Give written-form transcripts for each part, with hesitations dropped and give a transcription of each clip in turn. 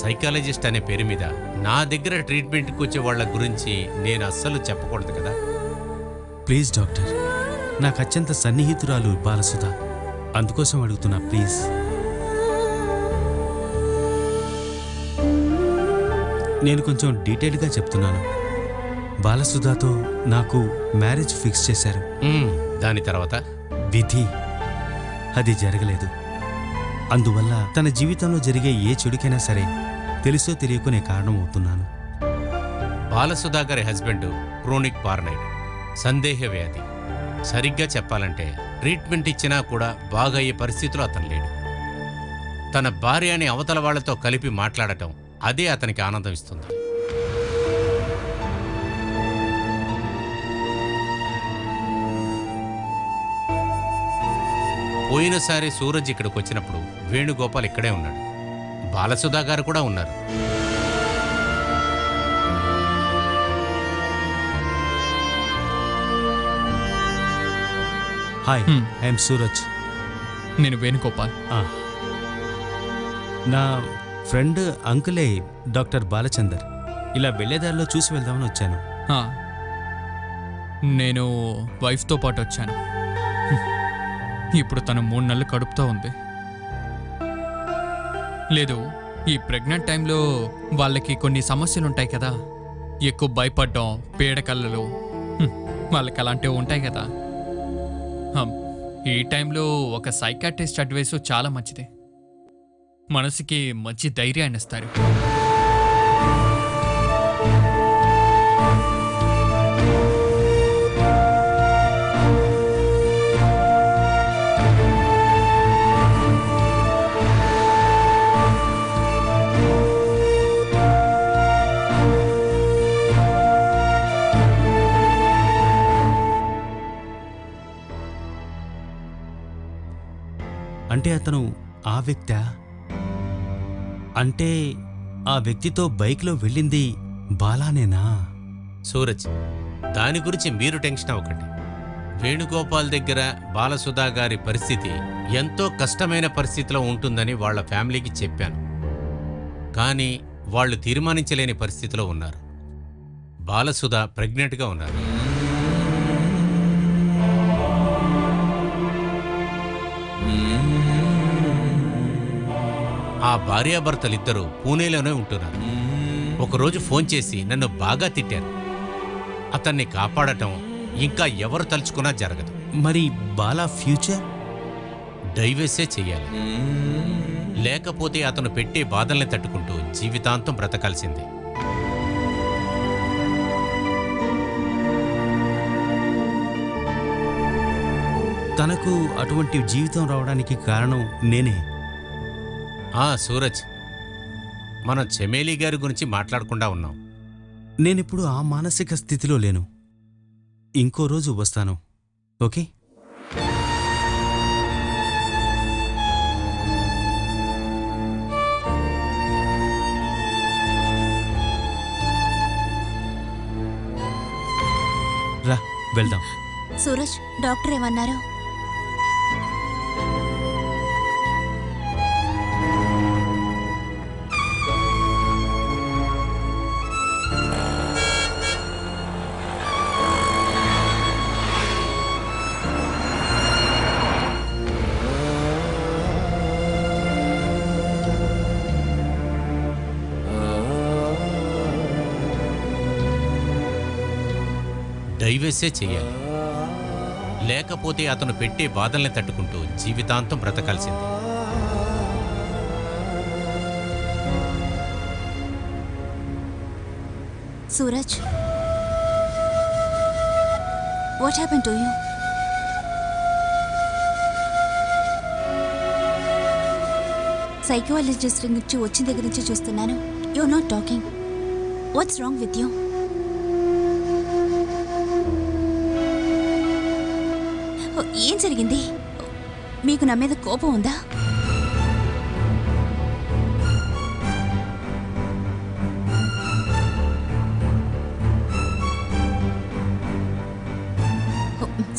Psychologist అనే పేరు మీద నా దగ్గర ట్రీట్మెంట్కి వచ్చే వాళ్ళ గురించి నేను అస్సలు చెప్పకూడదు కదా. ప్లీజ్ డాక్టర్, నాకు అత్యంత సన్నిహితురాలు బాలసుధ, అందుకోసం అడుగుతున్నా ప్లీజ్. నేను కొంచెం డీటెయిల్గా చెప్తున్నాను. బాలసుధతో నాకు మ్యారేజ్ ఫిక్స్ చేశారు. దాని తర్వాత విధి అది జరగలేదు. అందువల్ల తన జీవితంలో జరిగే ఏ చెడుకైనా సరే తెలుసో తెలియకునే కారణం అవుతున్నాను. బాలసుధా గారి హస్బెండ్ క్రోనిక్ పార్నైడ్, సందేహ వ్యాధి. సరిగ్గా చెప్పాలంటే ట్రీట్మెంట్ ఇచ్చినా కూడా బాగా అయ్యే పరిస్థితిలో అతను లేడు. తన భార్యని అవతల వాళ్లతో కలిపి మాట్లాడటం అదే అతనికి ఆనందం ఇస్తుంది. పోయినసారి సూరజ్ ఇక్కడికి వచ్చినప్పుడు వేణుగోపాల్ ఇక్కడే ఉన్నాడు. బాలసుధా గారు కూడా ఉన్నారు. Hi, I'm Suraj. నేను వేణుగోపాల్. నా ఫ్రెండ్ అంకులే డాక్టర్ బాలచందర్. ఇలా వెళ్ళేదారిలో చూసి వెళ్దామని వచ్చాను. నేను వైఫ్తో పాటు వచ్చాను. ఇప్పుడు తను 3 నెలలు కడుపుతో ఉంది. లేదు, ఈ ప్రెగ్నెంట్ టైంలో వాళ్ళకి కొన్ని సమస్యలు ఉంటాయి కదా, ఎక్కువ భయపడడం, పీడకలలు, వాళ్ళకి అలాంటివి ఉంటాయి కదా. ఈ టైంలో ఒక సైకాట్రిస్ట్ అడ్వైస్ చాలా మంచిది. మనసుకి మంచి ధైర్యాన్ని ఇస్తారు. అంటే అతను ఆ వ్యక్తా? అంటే ఆ వ్యక్తితో బైక్లో వెళ్ళింది బాలానేనా? సూరజ్, దాని గురించి మీరు టెన్షన్ అవ్వకండి. వేణుగోపాల్ దగ్గర బాలసుధా గారి పరిస్థితి ఎంతో కష్టమైన పరిస్థితిలో ఉంటుందని వాళ్ళ ఫ్యామిలీకి చెప్పాను. కానీ వాళ్ళు తీర్మానించలేని పరిస్థితిలో ఉన్నారు. బాలసుధ ప్రెగ్నెంట్గా ఉన్నారు. ఆ భార్యాభర్తలిద్దరూ పూణేలోనే ఉంటున్నారు. ఒకరోజు ఫోన్ చేసి నన్ను బాగా తిట్టారు. అతన్ని కాపాడటం ఇంకా ఎవరు తలుచుకున్నా జరగదు. మరి బాలా ఫ్యూచర్? డైవర్సే చెయ్యాలి. లేకపోతే అతను పెట్టే బాధల్ని తట్టుకుంటూ జీవితాంతం బ్రతకాల్సిందే. తనకు అటువంటి జీవితం రావడానికి కారణం నేనే. సూరజ్, మనం చెమేలి గారి గురించి మాట్లాడకుండా ఉన్నాం. నేనిప్పుడు ఆ మానసిక స్థితిలో లేను. ఇంకో రోజు వస్తాను, ఓకే? రా, వెళ్దాం. సూరజ్, డాక్టర్ ఏమన్నారు? డైవర్సే చెయ్యాలి. లేకపోతే అతను పెట్టే బాధల్ని తట్టుకుంటూ జీవితాంతం బ్రతకాల్సిందే. Suraj, what happen to you? Psychologist నుంచి వచ్చిన దగ్గర నుంచి చూస్తున్నాను. You are not talking. What's wrong with you? ఏం జరిగింది? మీకు నా మీద కోపం ఉందా?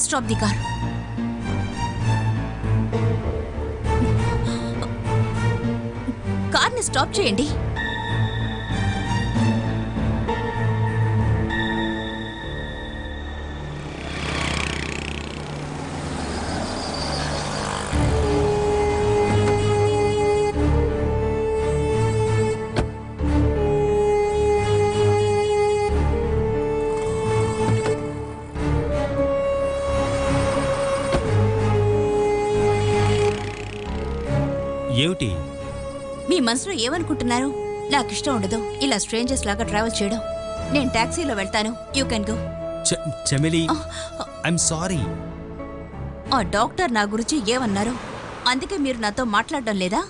Stop the car. కార్ని స్టాప్ చేయండి. ఏమిటి? మీ మనసులో ఏమనుకుంటున్నారు? నాకు ఇష్టం ఉండదు ఇలా స్ట్రేంజర్స్ లాగా ట్రావెల్ చేయడం. నేను టాక్సీలో వెళ్తాను. You can go. Chameli, I'm sorry. ఆ డాక్టర్ నా గురించి ఏమన్నారు? అందుకే మీరు నాతో మాట్లాడడం లేదా?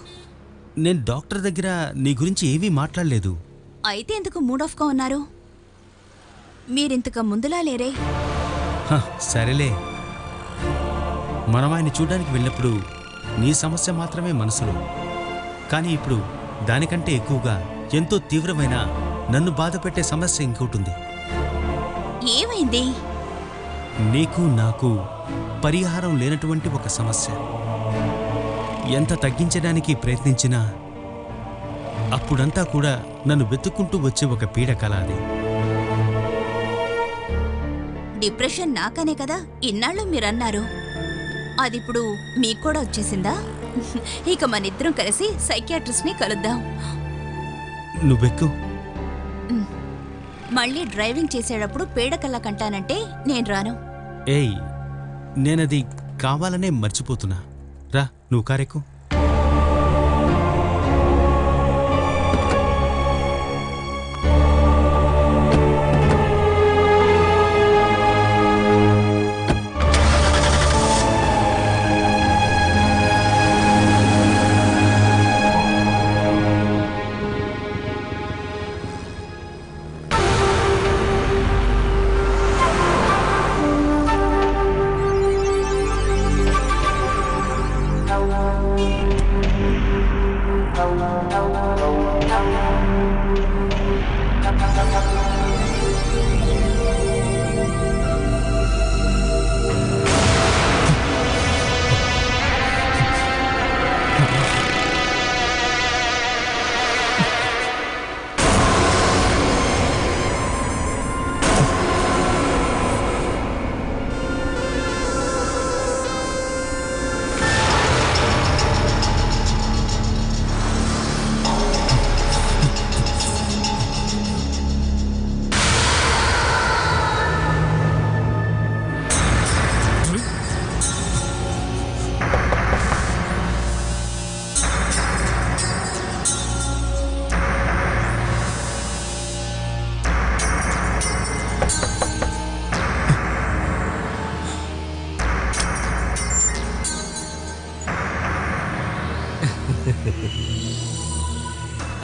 నేను డాక్టర్ దగ్గర నీ గురించి ఏమీ మాట్లాడలేదు. అయితే ఎందుకు మూడ్ ఆఫ్గా ఉన్నారు? మీరింతకు ముందులా లేరే. సరేలే, మనం ఆయన చూడడానికి వెళ్ళినప్పుడు నీ సమస్య మాత్రమే మనసులో, కానీ ఇప్పుడు దానికంటే ఎక్కువగా ఎంతో తీవ్రమైన నన్ను బాధపెట్టే సమస్య ఇంకోటుంది. ఏమైంది? నీకు నాకు పరిహారం లేనటువంటి ఒక సమస్య. ఎంత తగ్గించడానికి ప్రయత్నించినా అప్పుడంతా కూడా నన్ను వెతుక్కుంటూ వచ్చే ఒక పీడకల అది. డిప్రెషన్ నాకనే కదా ఇన్నాళ్ళు మీరన్నారు. అదిప్పుడు మీకు కూడా వచ్చేసిందా? ఇక మనిద్దరం కలిసి సైకియాట్రిస్ట్ని కలుద్దాం. నువ్వెక్కు. మళ్ళీ డ్రైవింగ్ చేసేటప్పుడు పీడకల్లా కంటానంటే నేను రాను. ఏయ్, నేనది కావాలనే మర్చిపోతున్నా. రా, నువ్వు కారెక్కు.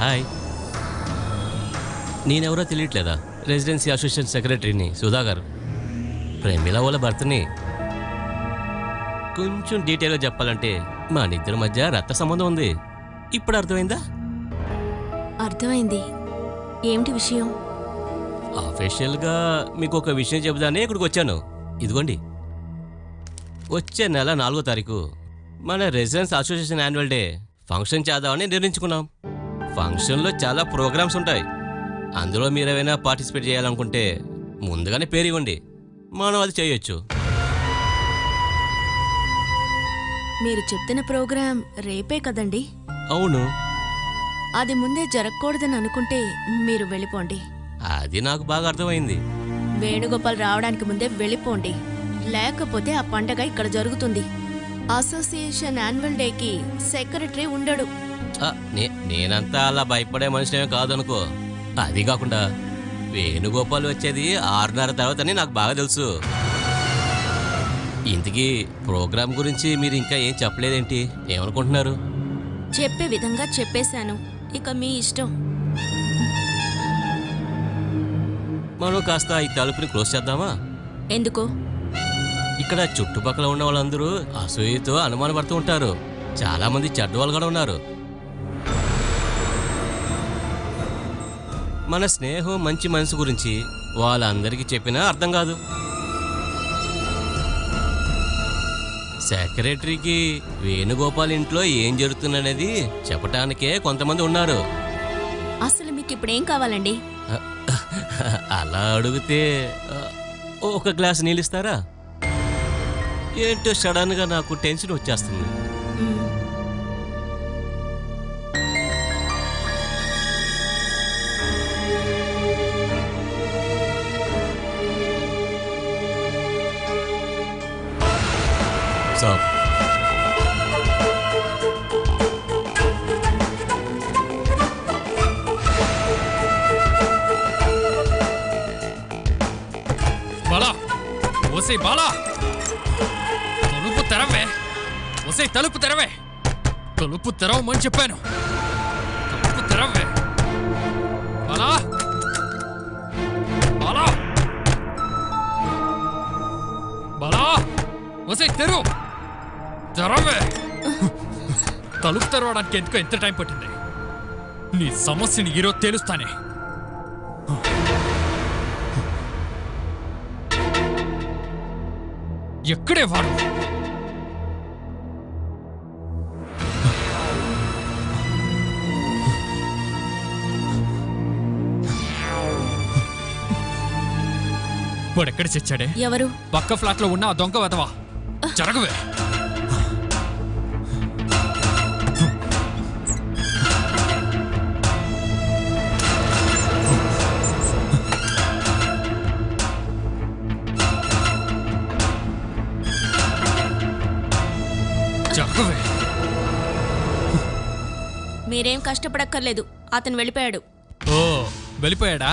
హాయ్, నేనెవరో తెలియట్లేదా? రెసిడెన్సీ అసోసియేషన్ సెక్రటరీని, సుధా గారు. ప్రేమిల వాళ్ళ భర్తని. కొంచెం డీటెయిల్గా చెప్పాలంటే మా నిద్దరి మధ్య రక్త సంబంధం ఉంది. ఇప్పుడు అర్థమైందా? అర్థమైంది. ఏమిటి విషయం? అఫీషియల్గా మీకు ఒక విషయం చెబుదానే ఇక్కడికి వచ్చాను. ఇదిగోండి, వచ్చే నెల 4వ తారీఖు మన residence association annual day function చేద్దామని నిర్ణయించుకున్నాం. ఫంక్షన్లో చాలా ప్రోగ్రామ్స్ ఉంటాయి. అందులో మీరేమైనా పార్టిసిపేట్ చేయాలనుకుంటే ముందుగానే పేరు ఇవ్వండి, మనం అది చేయొచ్చు. మీరు చెప్తున్న ప్రోగ్రాం రేపే కదండి? అవును. అది ముందే జరగకూడదని అనుకుంటే మీరు వెళ్ళిపోండి. అది నాకు బాగా అర్థమైంది. వేణుగోపాల్ రావడానికి ముందే వెళ్ళిపోండి, లేకపోతే ఆ పండగ ఇక్కడ జరుగుతుంది. అసోసియేషన్ యాన్యువల్ డేకి సెక్రటరీ ఉండడు. నేనంతా అలా భయపడే మనిషినే కాదనుకో. అది కాకుండా వేణుగోపాల్ వచ్చేది 6:30 తర్వాతని నాకు బాగా తెలుసు. ఇంతకీ ప్రోగ్రాం గురించి మీరు ఇంకా ఏం చెప్పలేదేంటి? ఏమనుకుంటున్నారు? చెప్పే విధంగా చెప్పేశాను, ఇక మీ ఇష్టం. మనం కాస్త ఈ తలుపుని క్లోజ్ చేద్దామా? ఎందుకు? ఇక్కడ చుట్టుపక్కల ఉన్న వాళ్ళందరూ అసూయతో అనుమానపడుతూ ఉంటారు. చాలా మంది చెడ్డవాళ్ళు కూడా ఉన్నారు. మన స్నేహం, మంచి మనసు గురించి వాళ్ళందరికీ చెప్పినా అర్థం కాదు. సెక్రటరీకి వేణుగోపాల్ ఇంట్లో ఏం జరుగుతుందనేది చెప్పటానికే కొంతమంది ఉన్నారు. అసలు మీకు ఇప్పుడేం కావాలండి? అలా అడిగితే ఒక గ్లాస్ నీళ్ళు ఇస్తారా? ఏంటో సడన్గా నాకు టెన్షన్ వచ్చేస్తుంది. ఒసే బాలా తలుపు తెరవే. ఒసే తలుపు తెరవే. తలుపు తెరవమని చెప్పాను. తలుపు తెరవే. బాలా బాలా బాలా ఒసే తెరు. తెరవే. తలుపు తెరవడానికి ఎందుకు ఎంత టైం పట్టింది? నీ సమస్యని ఈరోజు తేలుస్తానే. ఎక్కడే వాడు? వాడెక్కడ చచ్చాడే? ఎవరు? పక్క ఫ్లాట్ లో ఉన్న ఆ దొంగ వెధవా. జరగవే. జరగవే. మీరేం కష్టపడక్కర్లేదు, అతను వెళ్ళిపోయాడు. ఓ, వెళ్ళిపోయాడా?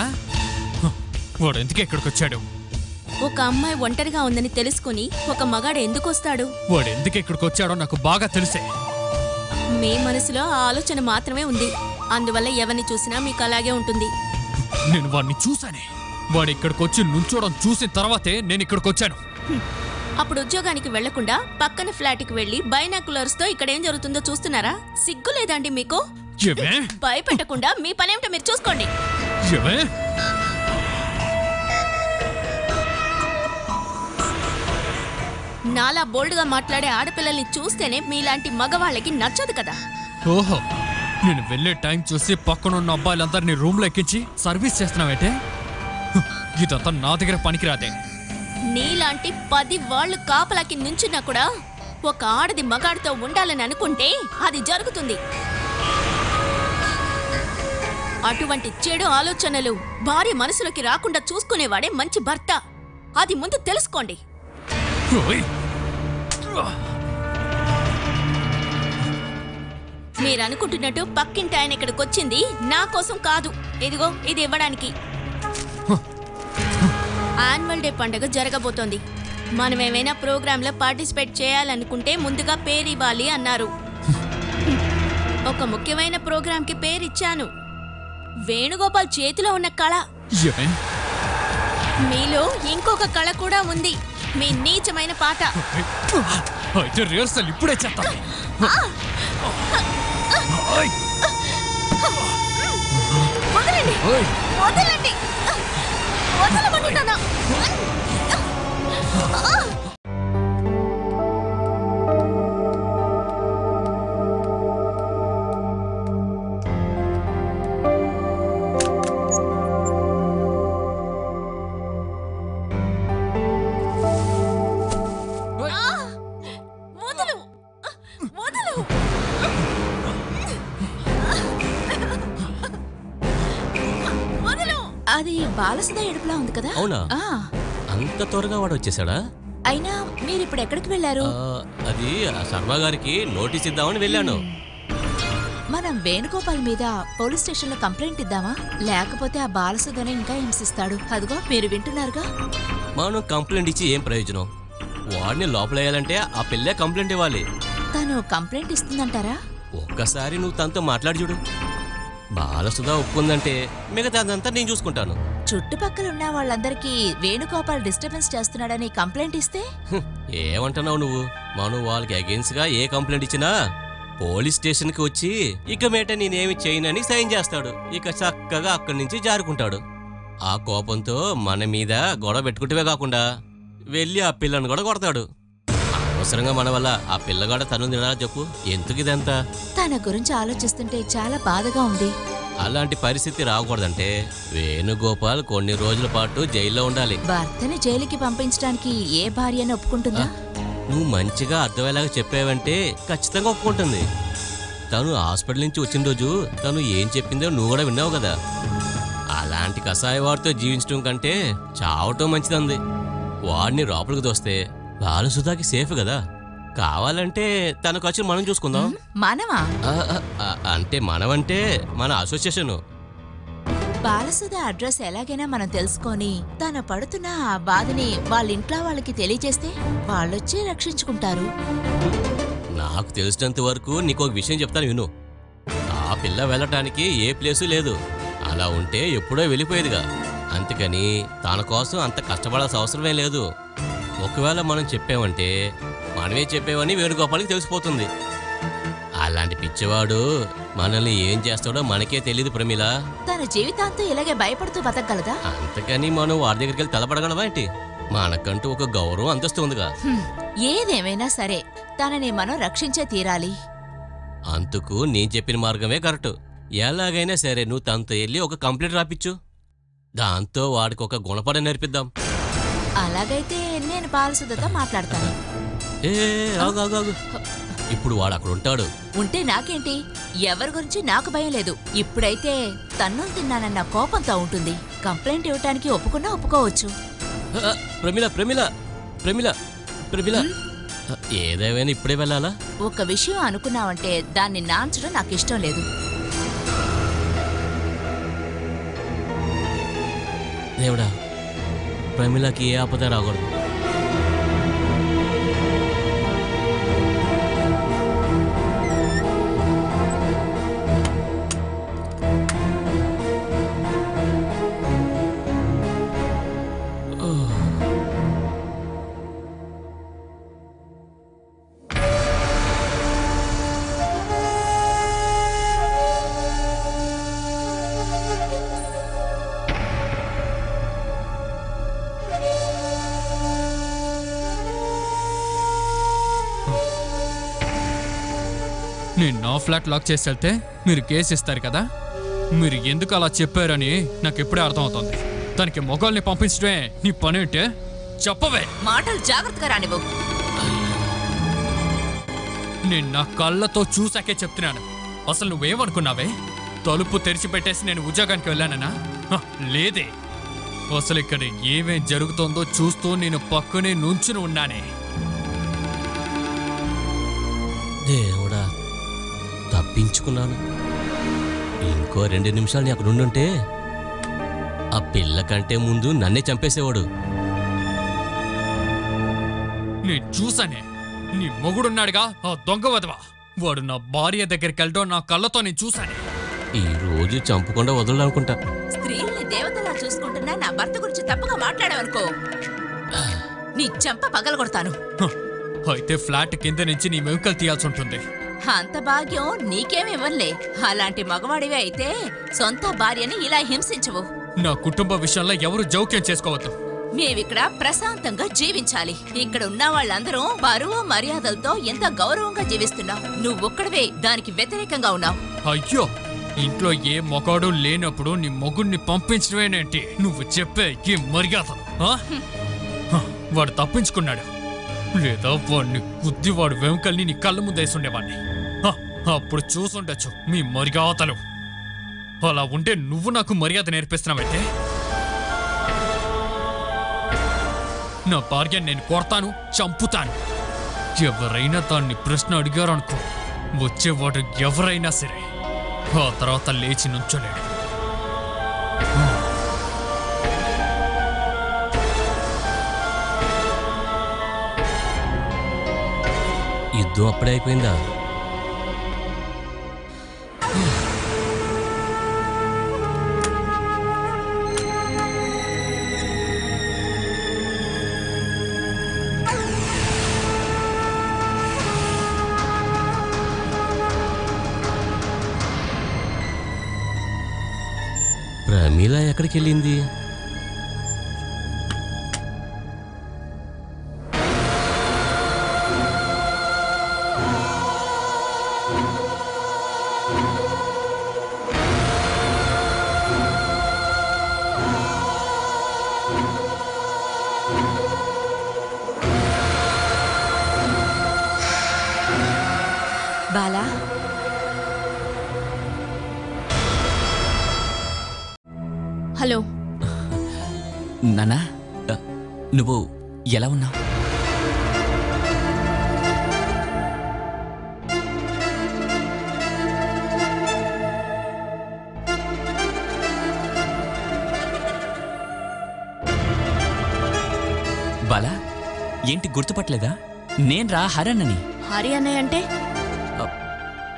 వాడు ఎందుకు ఎక్కడికి వచ్చాడు? ఒక అమ్మాయి ఒంటరిగా ఉందని తెలుసుకుని ఒక మగాడు ఎందుకు వస్తాడు? వాడు ఎందుకు ఎక్కడికి వచ్చాడో నాకు బాగా తెలుసే. మీ మనసులో ఆ ఆలోచన మాత్రమే ఉంది, అందువల్ల ఎవరిని చూసినా మీకు అలాగే ఉంటుంది. నేను వాడిని చూశానే. వాడు ఇక్కడికి వచ్చి నుంచోడం చూసిన తర్వాతే నేను ఇక్కడికి వచ్చాను. అప్పుడు ఉద్యోగానికి వెళ్లకుండా పక్కన ఫ్లాట్కి వెళ్లి బైనాకులర్స్ తో ఇక్కడేం జరుగుతుందో చూస్తున్నారా? సిగ్గు లేదండి మీకు? ఏమే? భయపెట్టకుండా మీ పనేమిటో మీరు చూసుకోండి. ఏమే? నాలా బోల్డ్గా మాట్లాడే ఆడపిల్లల్ని చూస్తేనే మీలాంటి మగవాళ్ళకి నచ్చదు కదా. ఓహో, నేను వెళ్ళే టైం చూసి పక్కనున్న అబ్బాయిలందరినీ రూమ్లో ఎక్కించి సర్వీస్ చేస్తున్నావేంటే? ఇదంతా నా దగ్గర పనికిరాదే. నీలాంటి 10 వాళ్ళు కాపలాకి నుంచున్నా కూడా ఒక ఆడది మగాడితో ఉండాలని అనుకుంటే అది జరుగుతుంది. అటువంటి చెడు ఆలోచనలు భార్య మనసులోకి రాకుండా చూసుకునేవాడే మంచి భర్త. అది ముందు తెలుసుకోండి. ఓయ్! మీరు అనుకుంటున్నట్టు పక్కింటి ఆయన ఇక్కడికి వచ్చింది నా కోసం కాదు. ఇదిగో ఇది ఇవ్వడానికి. యాన్యువల్ డే పండుగ జరగబోతోంది. మనం ఏమైనా ప్రోగ్రాంలో పార్టిసిపేట్ చేయాలనుకుంటే ముందుగా పేరు ఇవ్వాలి అన్నారు. ఒక ముఖ్యమైన ప్రోగ్రాంకి పేరిచ్చాను. వేణుగోపాల్ చేతిలో ఉన్న కళ. ఏమే? మీలో ఇంకొక కళ కూడా ఉంది, మీ నీచమైన పాట. అయితే రిహర్సల్ ఇప్పుడే చేస్తాను. వదలండి, వదలండి, వదలమంటున్నాను. వదలు, వదలు. వదలు. అది బాలసుధ ఎడుపులా ఉంది కదా? అవునా? ఆ, అంత త్వరగా వాడు వచ్చేసాడా? అయినా మీరు ఇప్పుడు ఎక్కడికి వెళ్ళారు? అది శర్మ గారికి నోటీస్ ఇద్దామని వెళ్ళాను. మనం వేణుగోపాల్ మీద పోలీస్ స్టేషన్ లో కంప్లైంట్ ఇద్దామా? లేకపోతే ఆ బాలసుధనే ఇంకా హింసిస్తాడు. అదిగో మీరు వింటున్నారుగా. మనం కంప్లైంట్ ఇచ్చి ఏం ప్రయోజనం? వాడిని లోపలేయాలంటే ఆ పిల్లే కంప్లైంట్ ఇవ్వాలి. తను కంప్లైంట్ ఇస్తుందంటారా? ఒక్కసారి నువ్వు తనతో మాట్లాడి చూడు. బాలసుధా ఒప్పుకుందంటే మిగతాదంతా నేను చూసుకుంటాను. చుట్టుపక్కల ఉన్న వాళ్ళందరికీ వేణుగోపాల్ డిస్టర్బెన్స్ చేస్తున్నాడని కంప్లైంట్ ఇస్తే? ఏమంటున్నావు నువ్వు? మనం వాళ్ళకి అగెయిన్స్ గా ఏ కంప్లైంట్ ఇచ్చినా పోలీస్ స్టేషన్ కి వచ్చి ఇక మేట నేనేమి చేయనని సైన్ చేస్తాడు. ఇక చక్కగా అక్కడి నుంచి జారుకుంటాడు. ఆ కోపంతో మన మీద గొడవ పెట్టుకుంటే కాకుండా వెళ్ళి ఆ పిల్లను కూడా కొడతాడు. అవసరంగా మన వల్ల ఆ పిల్లగాడ తను తినాలా చెప్పు? ఎందుకు ఇదంతా? తన గురించి ఆలోచిస్తుంటే చాలా బాధగా ఉంది. అలాంటి పరిస్థితి రాకూడదంటే వేణుగోపాల్ కొన్ని రోజుల పాటు జైల్లో ఉండాలి. భర్తని జైలుకి పంపించడానికి ఏ భార్యని ఒప్పుకుంటుందా? నువ్వు మంచిగా అర్థమయ్యేలాగా చెప్పావంటే ఖచ్చితంగా ఒప్పుకుంటుంది. తను హాస్పిటల్ నుంచి వచ్చిన రోజు తను ఏం చెప్పిందో నువ్వు కూడా విన్నావు కదా. అలాంటి కషాయ వాడితో జీవించడం కంటే చావటం మంచిదంది. వాడిని లోపలికి తోస్తే బాలసుధాకి సేఫ్ కదా. కావాలంటే తన ఖర్చు మనం చూసుకుందాం. మనమా? అంటే మనమంటే మన అసోసియేషన్. బాలసుధ అడ్రస్ ఎలాగైనా మనం తెలుసుకొని తను పడుతున్న ఆ బాధని వాళ్ళ ఇంట్లో వాళ్ళకి తెలియజేస్తే వాళ్ళొచ్చి రక్షించుకుంటారు. నాకు తెలిసినంత వరకు నీకు ఒక విషయం చెప్తాను విను. ఆ పిల్ల వెళ్ళటానికి ఏ ప్లేసు లేదు. అలా ఉంటే ఎప్పుడో వెళ్ళిపోయేదిగా. అందుకని తన కోసం అంత కష్టపడాల్సిన అవసరమే లేదు. ఒకవేళ మనం చెప్పామంటే మనమే చెప్పేవని వేణుగోపాల్కి తెలిసిపోతుంది. అలాంటి పిచ్చివాడు మనల్ని ఏం చేస్తాడో మనకే తెలియదు ప్రమిళ. తన జీవితాంతం ఇలాగే భయపడుతూ బతకగలదా? అంతకని మనం వాడి దగ్గరికి వెళ్ళి తలపడగలమా ఏంటి? మనకంటూ ఒక గౌరవం అంతస్తు ఉందిగా. ఏదేమైనా సరే తనని మనం రక్షించే తీరాలి. అందుకు నేను చెప్పిన మార్గమే కరెక్ట్. ఎలాగైనా సరే నువ్వు తనతో వెళ్ళి ఒక కంప్లైంట్ రాపిచ్చు. దాంతో వాడికి ఒక గుణపడ నేర్పిద్దాం. అలాగైతే నేను బాలసుధతో మాట్లాడతాను. ఏ ఆగు ఆగు ఆగు. ఇప్పుడు వాడు అక్కడ ఉంటాడు. ఉంటే నాకేంటి? ఎవరి గురించి నాకు భయం లేదు. ఇప్పుడైతే తన్నులు తిన్నానన్న కోపంతో ఉంటుంది. కంప్లైంట్ ఇవ్వటానికి ఒప్పుకున్నా ఒప్పుకోవచ్చు. ప్రమిళ ప్రమిళ ప్రమిళ ప్రమిళ ఏదేమైనా ఇప్పుడే వెళ్ళాలా? ఒక విషయం అనుకున్నావంటే దాన్ని నాంచడం నాకు ఇష్టం లేదు. దేవుడా, ప్రమిళకి ఏ ఆపద రాకూడదు. నేను నా ఫ్లాట్ లాక్ చేసి వెళ్తే మీరు కేసు ఇస్తారు కదా. మీరు ఎందుకు అలా చెప్పారని నాకు ఎప్పుడే అర్థమవుతుంది. దానికి మొగాల్ని పంపించడమే నీ పనేంటే? చెప్పవే. మాటలు జాగ్రత్తగా రానివ్వు. నేను నా కళ్ళతో చూసాకే చెప్తున్నాను. అసలు నువ్వేమనుకున్నావే? తలుపు తెరిచి పెట్టేసి నేను ఉద్యోగానికి వెళ్ళానన్నా? లేదే. అసలు ఇక్కడ ఏమేం జరుగుతుందో చూస్తూ నేను పక్కనే నుంచుని ఉన్నానే. దేవుడా, తప్పించుకున్నాను. ఇంకో 2 నిమిషాలు నీ అక్కడ ఉండుంటే ఆ పిల్ల కంటే ముందు నన్నే చంపేసేవాడు. నేను చూసానే. నీ మొగుడున్నాడుగా ఆ దొంగ వదవా. వాడు నా భార్య దగ్గరికి వెళ్ళడం నా కళ్ళతో నేను చూసానే. ఈ రోజు చంపకుండా వదలనుకుంటా. స్త్రీల్ని దేవతలా చూసుకుంటున్నా నా భర్త గురించి తప్పుగా మాట్లాడావనుకో నీ చెంప పగలగొడతాను. అయితే ఫ్లాట్ కింద నుంచి నీ వెంకలు తీయాల్సి ఉంటుంది. అంత భాగ్యం నీకేమివ్వలే. అలాంటి మగవాడివి అయితే సొంత భార్యని ఇలా హింసించవు. నా కుటుంబ విషయంలో ఎవరు జోక్యం చేసుకోవద్దు. మేమిక్కడ ప్రశాంతంగా జీవించాలి. ఇక్కడ ఉన్న వాళ్ళందరూ పరువు మర్యాదలతో ఎంత గౌరవంగా జీవిస్తున్నావు. నువ్వొక్కడవే దానికి వ్యతిరేకంగా ఉన్నావు. అయ్యో, ఇంట్లో ఏ మొగాడు లేనప్పుడు నీ మొగుడిని పంపించడమేనేంటి నువ్వు చెప్పే ఈ మర్యాదలు? వాడు తప్పించుకున్నాడు. లేదా వాడిని గుద్ది వాడు వెంకల్ని నీ కళ్ళ ముందేసి ఉండేవాడిని. అప్పుడు చూసుండొచ్చు మీ మర్యాదలు. అలా ఉంటే నువ్వు నాకు మర్యాద నేర్పిస్తున్నావైతే నా భార్యను నేను కొడతాను, చంపుతాను. ఎవరైనా దాన్ని ప్రశ్న అడిగారనుకో, వచ్చేవాడు ఎవరైనా సరే ఆ తర్వాత లేచి నుంచోలేడు. యుద్ధం అప్పుడే అయిపోయిందా? ప్రమీల ఎక్కడికి వెళ్ళింది? బాలా, హలో. నానా, నువ్వు ఎలా ఉన్నావు? ఏంటి గుర్తుపట్టలేదా? నేను రా హరన్నని. హరి అన్నయ్య అంటే?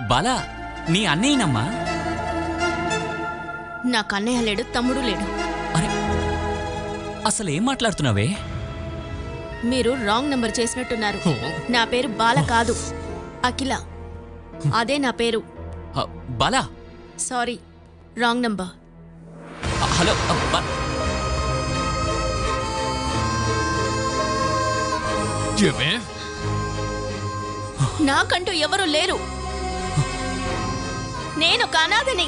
బాలా, నీ అన్నయ్యనమ్మా. నాకు అన్నయ్య లేడు, తమ్ముడు లేడు. అరే, అసలు ఏం మాట్లాడుతున్నావే? మీరు రాంగ్ నంబర్ చేసినట్టున్నారు. నా పేరు బాల కాదు, అఖిల. అదే నా పేరు. Bala, sorry, wrong number. Hello. ఏమే? నాకంటూ ఎవరు లేరు. నేను ఒక అనాథని.